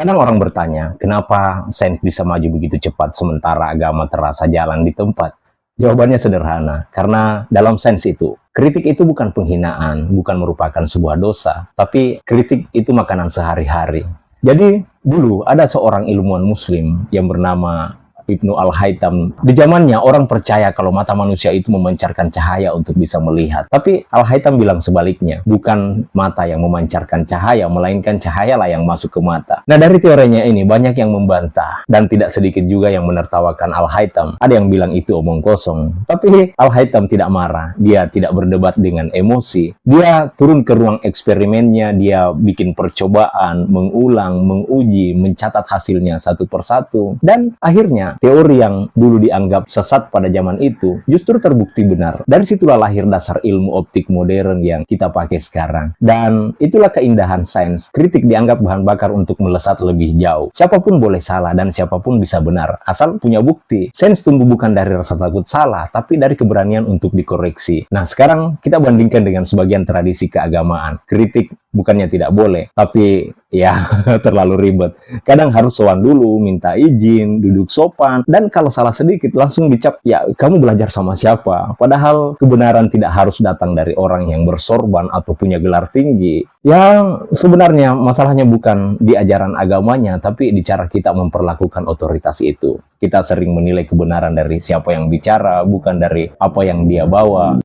Kadang orang bertanya, kenapa sains bisa maju begitu cepat sementara agama terasa jalan di tempat? Jawabannya sederhana, karena dalam sains itu, kritik itu bukan penghinaan, bukan merupakan sebuah dosa, tapi kritik itu makanan sehari-hari. Jadi, dulu ada seorang ilmuwan muslim yang bernama Ibnu Al-Haytham. Di zamannya orang percaya kalau mata manusia itu memancarkan cahaya untuk bisa melihat. Tapi Al-Haytham bilang sebaliknya, bukan mata yang memancarkan cahaya, melainkan cahayalah yang masuk ke mata. Nah, dari teorinya ini banyak yang membantah dan tidak sedikit juga yang menertawakan Al-Haytham. Ada yang bilang itu omong kosong. Tapi Al-Haytham tidak marah, dia tidak berdebat dengan emosi. Dia turun ke ruang eksperimennya, dia bikin percobaan, mengulang, menguji, mencatat hasilnya satu persatu. Dan akhirnya teori yang dulu dianggap sesat pada zaman itu justru terbukti benar. Dari situlah lahir dasar ilmu optik modern yang kita pakai sekarang. Dan itulah keindahan sains. Kritik dianggap bahan bakar untuk melesat lebih jauh. Siapapun boleh salah dan siapapun bisa benar, asal punya bukti. Sains tumbuh bukan dari rasa takut salah, tapi dari keberanian untuk dikoreksi. Nah, sekarang kita bandingkan dengan sebagian tradisi keagamaan. Kritik bukannya tidak boleh, tapi ya terlalu ribet. Kadang harus sowan dulu, minta izin, duduk sopan, dan kalau salah sedikit langsung dicap, ya kamu belajar sama siapa? Padahal kebenaran tidak harus datang dari orang yang bersorban atau punya gelar tinggi. Yang sebenarnya masalahnya bukan di ajaran agamanya, tapi di cara kita memperlakukan otoritas itu. Kita sering menilai kebenaran dari siapa yang bicara, bukan dari apa yang dia bawa.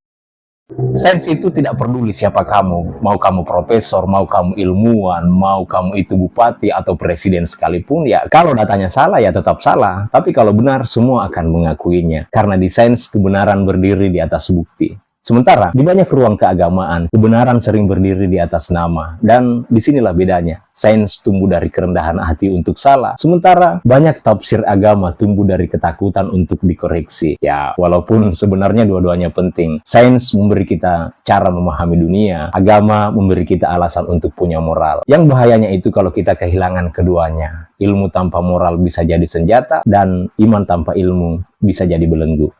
Sains itu tidak peduli siapa kamu, mau kamu profesor, mau kamu ilmuwan, mau kamu itu bupati atau presiden sekalipun, ya kalau datanya salah ya tetap salah, tapi kalau benar semua akan mengakuinya, karena di sains kebenaran berdiri di atas bukti. Sementara di banyak ruang keagamaan, kebenaran sering berdiri di atas nama, dan disinilah bedanya. Sains tumbuh dari kerendahan hati untuk salah, sementara banyak tafsir agama tumbuh dari ketakutan untuk dikoreksi. Ya, walaupun sebenarnya dua-duanya penting. Sains memberi kita cara memahami dunia, agama memberi kita alasan untuk punya moral. Yang bahayanya itu kalau kita kehilangan keduanya. Ilmu tanpa moral bisa jadi senjata, dan iman tanpa ilmu bisa jadi belenggu.